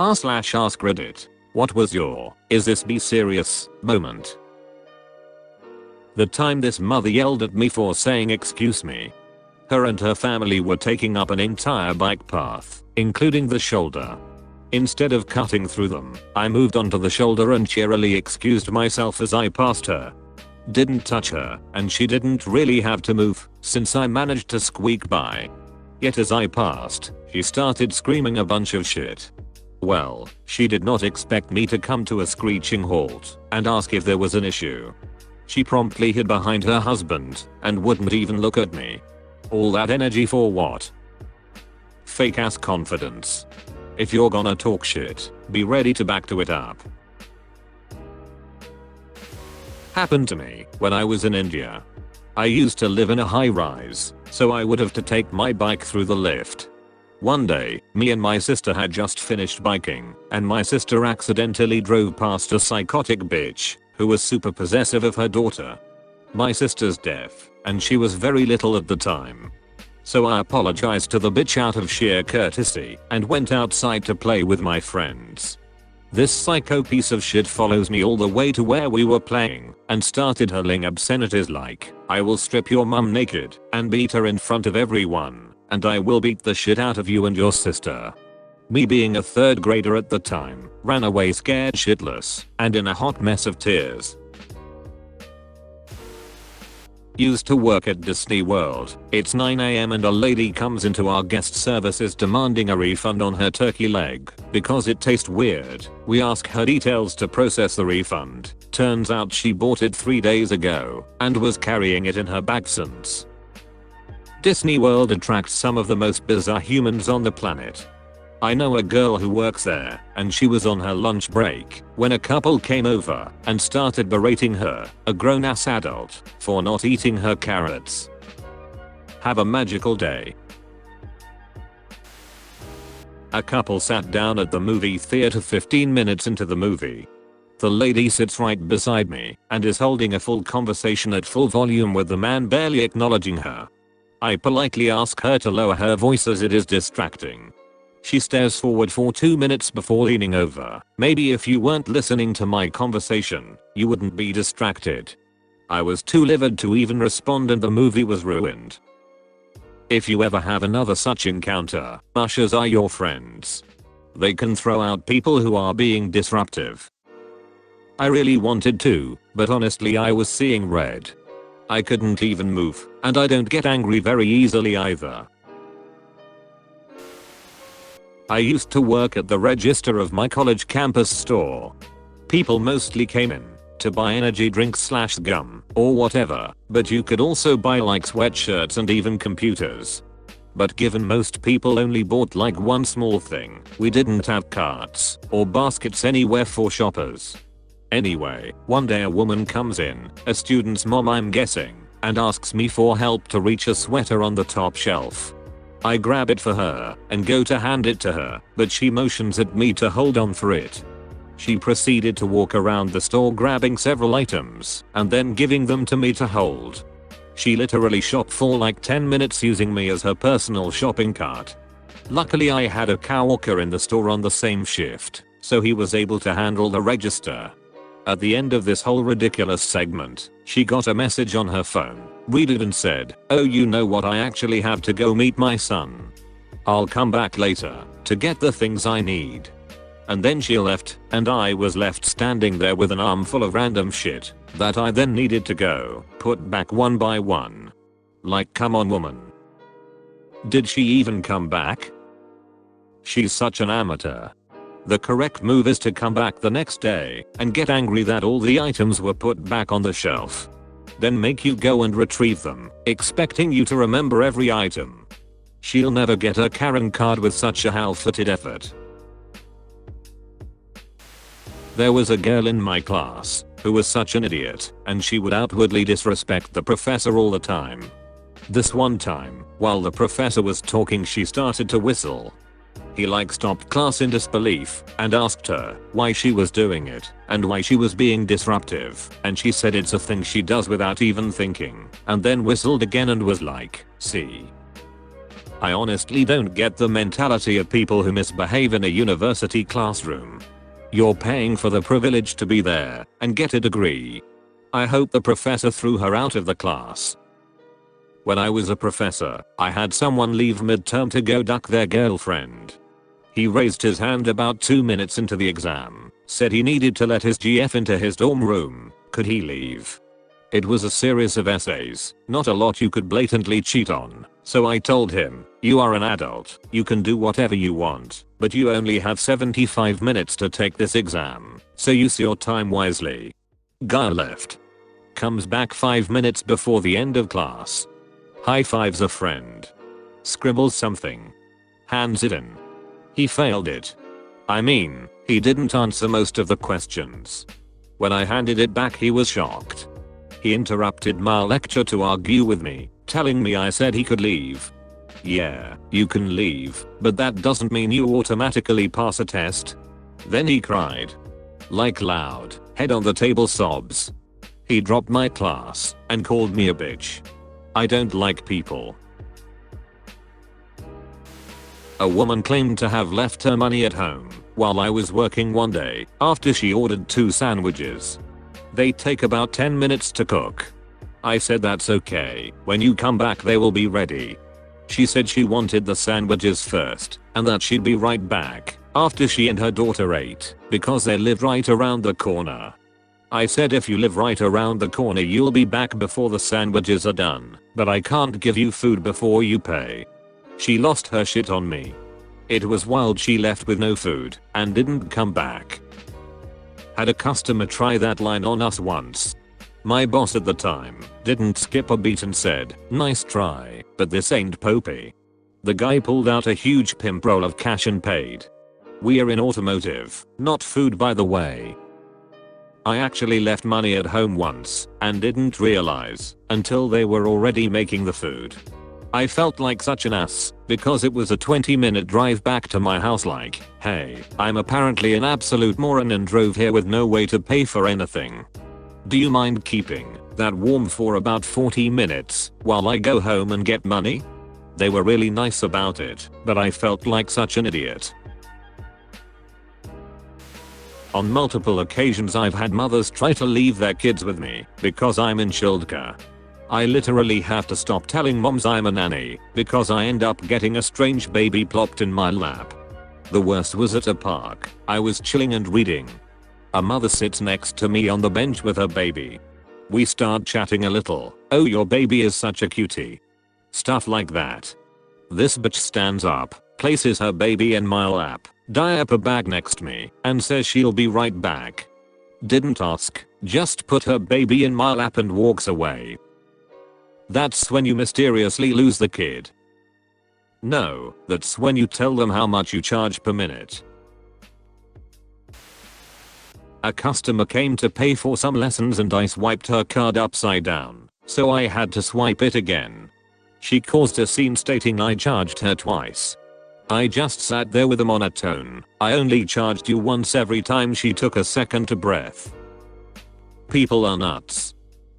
r/AskReddit. What was your "is this be serious" moment? The time this mother yelled at me for saying excuse me. Her and her family were taking up an entire bike path, including the shoulder. Instead of cutting through them, I moved onto the shoulder and cheerily excused myself as I passed her. Didn't touch her, and she didn't really have to move, since I managed to squeak by. Yet as I passed, she started screaming a bunch of shit. Well, she did not expect me to come to a screeching halt and ask if there was an issue. She promptly hid behind her husband and wouldn't even look at me. All that energy for what? Fake ass confidence. If you're gonna talk shit, be ready to back to it up. Happened to me when I was in India. I used to live in a high rise, so I would have to take my bike through the lift. One day, me and my sister had just finished biking, and my sister accidentally drove past a psychotic bitch who was super possessive of her daughter. My sister's deaf, and she was very little at the time. So I apologized to the bitch out of sheer courtesy and went outside to play with my friends. This psycho piece of shit follows me all the way to where we were playing and started hurling obscenities like, "I will strip your mum naked and beat her in front of everyone, and I will beat the shit out of you and your sister." Me being a third grader at the time, ran away scared shitless and in a hot mess of tears. Used to work at Disney World. It's 9 AM and a lady comes into our guest services demanding a refund on her turkey leg because it tastes weird. We ask her details to process the refund. Turns out she bought it 3 days ago and was carrying it in her bag since. Disney World attracts some of the most bizarre humans on the planet. I know a girl who works there, and she was on her lunch break when a couple came over and started berating her, a grown-ass adult, for not eating her carrots. Have a magical day. A couple sat down at the movie theater 15 minutes into the movie. The lady sits right beside me and is holding a full conversation at full volume with the man barely acknowledging her. I politely ask her to lower her voice as it is distracting. She stares forward for 2 minutes before leaning over. Maybe if you weren't listening to my conversation, you wouldn't be distracted. I was too livid to even respond and the movie was ruined. If you ever have another such encounter, ushers are your friends. They can throw out people who are being disruptive. I really wanted to, but honestly I was seeing red. I couldn't even move, and I don't get angry very easily either. I used to work at the register of my college campus store. People mostly came in to buy energy drinks / gum or whatever, but you could also buy like sweatshirts and even computers. But given most people only bought like one small thing, we didn't have carts or baskets anywhere for shoppers. Anyway, one day a woman comes in, a student's mom I'm guessing, and asks me for help to reach a sweater on the top shelf. I grab it for her and go to hand it to her, but she motions at me to hold on for it. She proceeded to walk around the store grabbing several items and then giving them to me to hold. She literally shopped for like 10 minutes using me as her personal shopping cart. Luckily I had a coworker in the store on the same shift, so he was able to handle the register. At the end of this whole ridiculous segment, she got a message on her phone, read it and said, "Oh, you know what, I actually have to go meet my son. I'll come back later to get the things I need." And then she left, and I was left standing there with an armful of random shit that I then needed to go put back one by one. Like, come on, woman. Did she even come back? She's such an amateur. The correct move is to come back the next day and get angry that all the items were put back on the shelf. Then make you go and retrieve them, expecting you to remember every item. She'll never get a Karen card with such a half-footed effort. There was a girl in my class who was such an idiot, and she would outwardly disrespect the professor all the time. This one time, while the professor was talking, she started to whistle. He stopped class in disbelief and asked her why she was doing it and why she was being disruptive, and she said it's a thing she does without even thinking, and then whistled again and was like, "See." I honestly don't get the mentality of people who misbehave in a university classroom. You're paying for the privilege to be there and get a degree. I hope the professor threw her out of the class. When I was a professor, I had someone leave midterm to go duck their girlfriend. He raised his hand about 2 minutes into the exam, said he needed to let his GF into his dorm room. Could he leave? It was a series of essays, not a lot you could blatantly cheat on, so I told him, you are an adult, you can do whatever you want, but you only have 75 minutes to take this exam, so use your time wisely. Guy left. Comes back 5 minutes before the end of class. High fives a friend. Scribbles something. Hands it in. He failed it. I mean, he didn't answer most of the questions. When I handed it back he was shocked. He interrupted my lecture to argue with me, telling me I said he could leave. Yeah, you can leave, but that doesn't mean you automatically pass a test. Then he cried. Like loud, head on the table sobs. He dropped my class and called me a bitch. I don't like people. A woman claimed to have left her money at home while I was working one day after she ordered 2 sandwiches. They take about 10 minutes to cook. I said that's okay, when you come back they will be ready. She said she wanted the sandwiches first and that she'd be right back after she and her daughter ate because they live right around the corner. I said if you live right around the corner you'll be back before the sandwiches are done, but I can't give you food before you pay. She lost her shit on me. It was wild. She left with no food and didn't come back. Had a customer try that line on us once. My boss at the time didn't skip a beat and said, nice try, but this ain't Popey. The guy pulled out a huge pimp roll of cash and paid. We're in automotive, not food by the way. I actually left money at home once and didn't realize until they were already making the food. I felt like such an ass because it was a 20-minute drive back to my house like, hey, I'm apparently an absolute moron and drove here with no way to pay for anything. Do you mind keeping that warm for about 40 minutes while I go home and get money? They were really nice about it, but I felt like such an idiot. On multiple occasions I've had mothers try to leave their kids with me because I'm in childcare. I literally have to stop telling moms I'm a nanny because I end up getting a strange baby plopped in my lap. The worst was at a park. I was chilling and reading. A mother sits next to me on the bench with her baby. We start chatting a little. Oh, your baby is such a cutie. Stuff like that. This bitch stands up, places her baby in my lap, diaper bag next to me, and says she'll be right back. Didn't ask, just put her baby in my lap and walks away. That's when you mysteriously lose the kid. No, that's when you tell them how much you charge per minute. A customer came to pay for some lessons and I swiped her card upside down, so I had to swipe it again. She caused a scene stating I charged her twice. I just sat there with a monotone. I only charged you once every time she took a second to breath. People are nuts.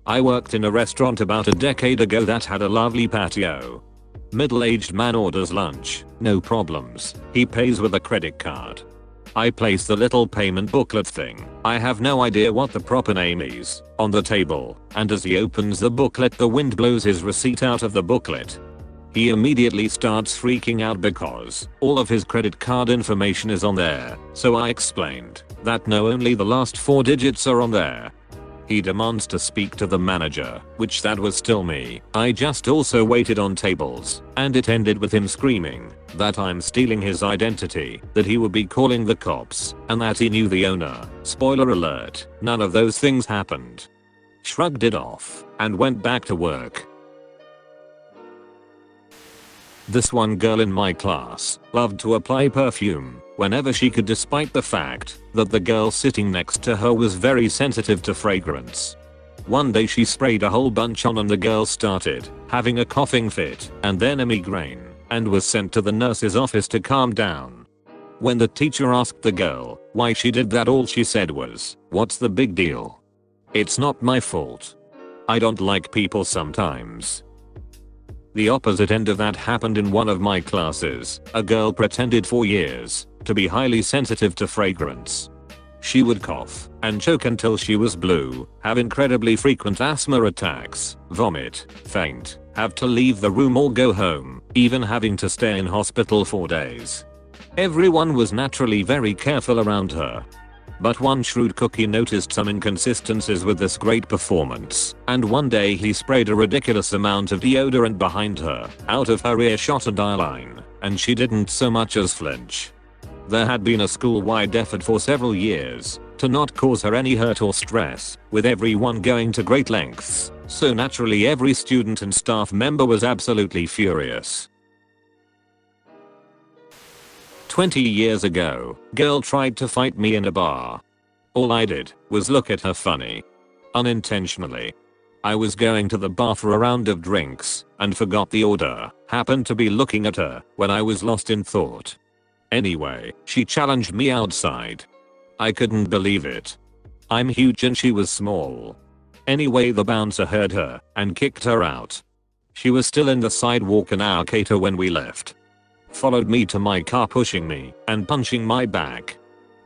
I worked in a restaurant about a decade ago that had a lovely patio. Middle-aged man orders lunch, no problems. He pays with a credit card. I place the little payment booklet thing, I have no idea what the proper name is, on the table, and as he opens the booklet the wind blows his receipt out of the booklet. He immediately starts freaking out because all of his credit card information is on there, so I explained that no, only the last 4 digits are on there. He demands to speak to the manager, which that was still me. I just also waited on tables, and it ended with him screaming that I'm stealing his identity, that he would be calling the cops, and that he knew the owner. Spoiler alert, none of those things happened. Shrugged it off, and went back to work. This one girl in my class loved to apply perfume whenever she could, despite the fact that the girl sitting next to her was very sensitive to fragrance. One day she sprayed a whole bunch on and the girl started having a coughing fit and then a migraine and was sent to the nurse's office to calm down. When the teacher asked the girl why she did that, all she said was, "What's the big deal? It's not my fault. I don't like people sometimes." The opposite end of that happened in one of my classes. A girl pretended for years to be highly sensitive to fragrance. She would cough and choke until she was blue, have incredibly frequent asthma attacks, vomit, faint, have to leave the room or go home, even having to stay in hospital for days. Everyone was naturally very careful around her. But one shrewd cookie noticed some inconsistencies with this great performance, and one day he sprayed a ridiculous amount of deodorant behind her, out of her earshot and eyeline, and she didn't so much as flinch. There had been a school-wide effort for several years to not cause her any hurt or stress, with everyone going to great lengths, so naturally every student and staff member was absolutely furious. 20 years ago, girl tried to fight me in a bar. All I did was look at her funny. Unintentionally. I was going to the bar for a round of drinks and forgot the order, happened to be looking at her when I was lost in thought. Anyway, she challenged me outside. I couldn't believe it. I'm huge and she was small. Anyway, the bouncer heard her and kicked her out. She was still in the sidewalk an hour later when we left. Followed me to my car pushing me and punching my back.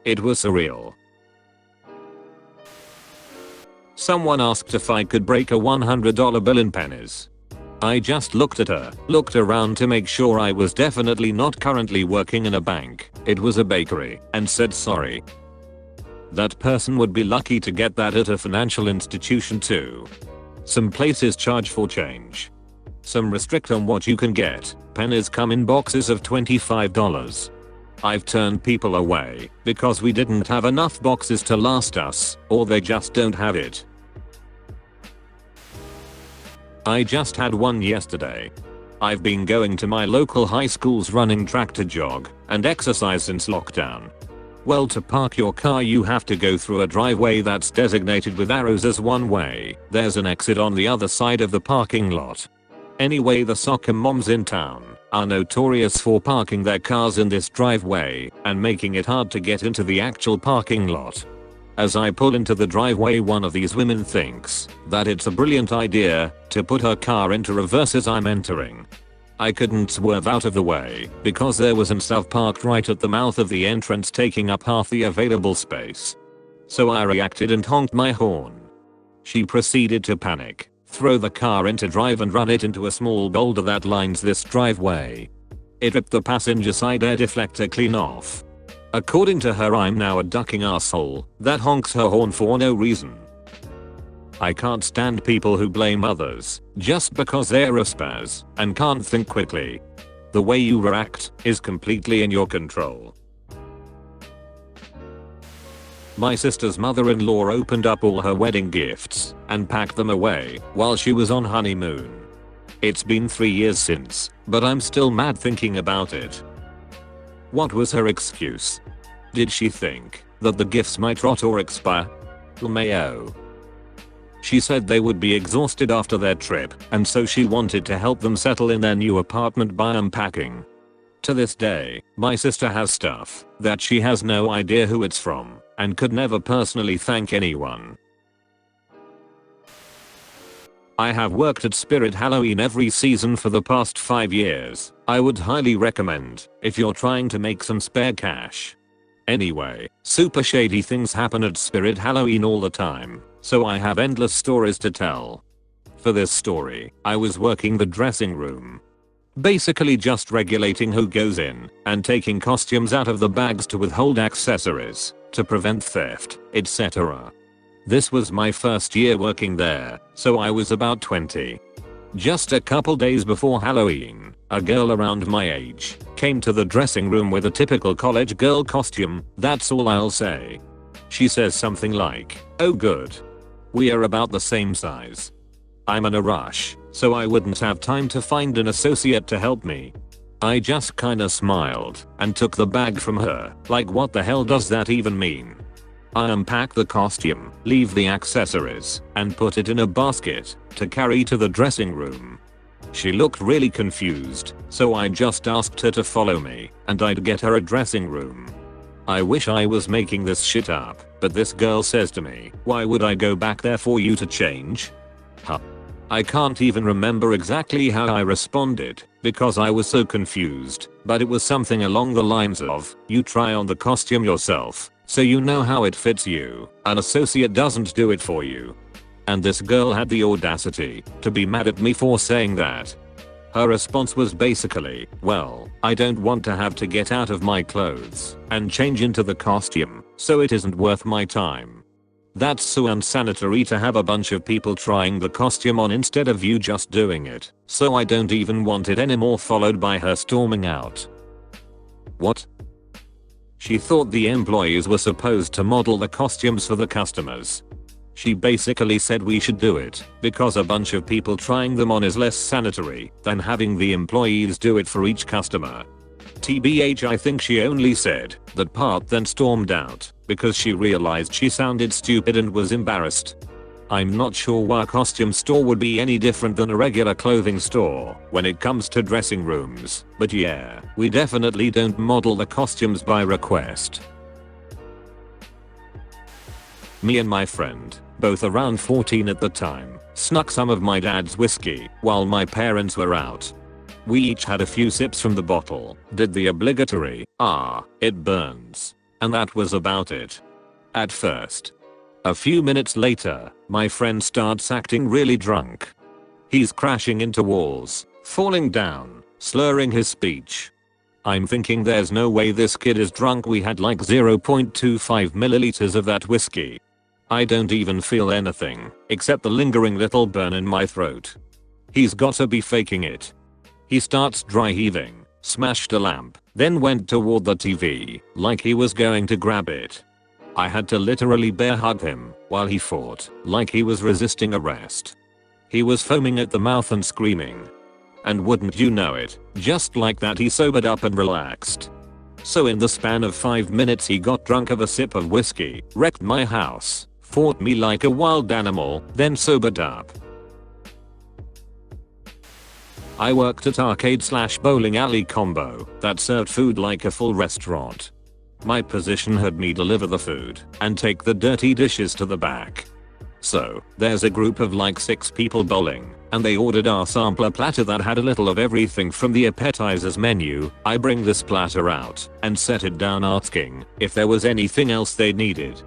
It was surreal. Someone asked if I could break a $100 bill in pennies. I just looked at her, looked around to make sure I was definitely not currently working in a bank, it was a bakery, and said sorry. That person would be lucky to get that at a financial institution too. Some places charge for change. Some restrict on what you can get. Pennies come in boxes of $25. I've turned people away because we didn't have enough boxes to last us, or they just don't have it. I just had one yesterday. I've been going to my local high school's running track to jog and exercise since lockdown. Well, to park your car you have to go through a driveway that's designated with arrows as one way. There's an exit on the other side of the parking lot. Anyway, the soccer moms in town are notorious for parking their cars in this driveway and making it hard to get into the actual parking lot. As I pull into the driveway, one of these women thinks that it's a brilliant idea to put her car into reverse as I'm entering. I couldn't swerve out of the way because there was an SUV parked right at the mouth of the entrance, taking up half the available space. So I reacted and honked my horn. She proceeded to panic, throw the car into drive and run it into a small boulder that lines this driveway. It ripped the passenger side air deflector clean off. According to her, I'm now a ducking asshole that honks her horn for no reason. I can't stand people who blame others just because they're a spaz and can't think quickly. The way you react is completely in your control. My sister's mother-in-law opened up all her wedding gifts and packed them away while she was on honeymoon. It's been 3 years since, but I'm still mad thinking about it. What was her excuse? Did she think that the gifts might rot or expire? Mayo. She said they would be exhausted after their trip, and so she wanted to help them settle in their new apartment by unpacking. To this day, my sister has stuff that she has no idea who it's from and could never personally thank anyone. I have worked at Spirit Halloween every season for the past 5 years. I would highly recommend if you're trying to make some spare cash. Anyway, super shady things happen at Spirit Halloween all the time, so I have endless stories to tell. For this story, I was working the dressing room. Basically just regulating who goes in and taking costumes out of the bags to withhold accessories to prevent theft, etc. This was my first year working there, so I was about 20. Just a couple days before Halloween, a girl around my age came to the dressing room with a typical college girl costume, that's all I'll say. She says something like, "Oh good. We are about the same size." I'm in a rush, so I wouldn't have time to find an associate to help me. I just kinda smiled and took the bag from her, like what the hell does that even mean? I unpack the costume, leave the accessories, and put it in a basket to carry to the dressing room. She looked really confused, so I just asked her to follow me, and I'd get her a dressing room. I wish I was making this shit up, but this girl says to me, "Why would I go back there for you to change?" Huh. I can't even remember exactly how I responded because I was so confused, but it was something along the lines of, you try on the costume yourself, so you know how it fits you. An associate doesn't do it for you. And this girl had the audacity to be mad at me for saying that. Her response was basically, well, I don't want to have to get out of my clothes and change into the costume, so it isn't worth my time. That's so unsanitary to have a bunch of people trying the costume on instead of you just doing it, so I don't even want it anymore, followed by her storming out. What? She thought the employees were supposed to model the costumes for the customers. She basically said we should do it because a bunch of people trying them on is less sanitary than having the employees do it for each customer. TBH, I think she only said that part then stormed out because she realized she sounded stupid and was embarrassed. I'm not sure why a costume store would be any different than a regular clothing store when it comes to dressing rooms, but yeah, we definitely don't model the costumes by request. Me and my friend, both around 14 at the time, snuck some of my dad's whiskey while my parents were out. We each had a few sips from the bottle, did the obligatory, it burns, and that was about it. At first. A few minutes later, my friend starts acting really drunk. He's crashing into walls, falling down, slurring his speech. I'm thinking there's no way this kid is drunk. We had like 0.25 milliliters of that whiskey. I don't even feel anything except the lingering little burn in my throat. He's gotta be faking it. He starts dry heaving, smashed a lamp, then went toward the TV like he was going to grab it. I had to literally bear hug him while he fought like he was resisting arrest. He was foaming at the mouth and screaming. And wouldn't you know it, just like that he sobered up and relaxed. So in the span of 5 minutes he got drunk of a sip of whiskey, wrecked my house, fought me like a wild animal, then sobered up. I worked at arcade/bowling alley combo that served food like a full restaurant. My position had me deliver the food and take the dirty dishes to the back. So, there's a group of like 6 people bowling, and they ordered our sampler platter that had a little of everything from the appetizers menu. I bring this platter out and set it down asking if there was anything else they needed.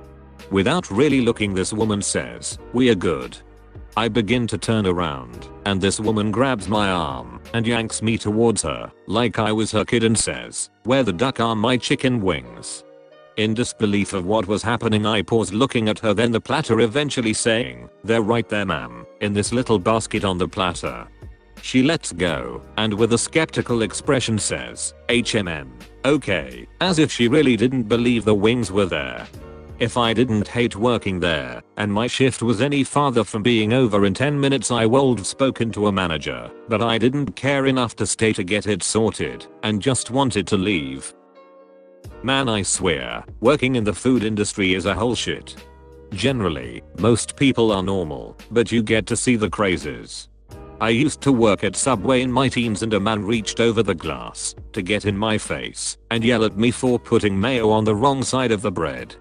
Without really looking, this woman says, "We are good." I begin to turn around, and this woman grabs my arm and yanks me towards her like I was her kid and says, "Where the duck are my chicken wings?" In disbelief of what was happening, I paused looking at her, then the platter, eventually saying, "They're right there, ma'am, in this little basket on the platter." She lets go and with a skeptical expression says, okay, as if she really didn't believe the wings were there. If I didn't hate working there and my shift was any farther from being over in 10 minutes, I would have spoken to a manager, but I didn't care enough to stay to get it sorted and just wanted to leave. Man, I swear, working in the food industry is a whole shit. Generally, most people are normal, but you get to see the crazes. I used to work at Subway in my teens and a man reached over the glass to get in my face and yell at me for putting mayo on the wrong side of the bread.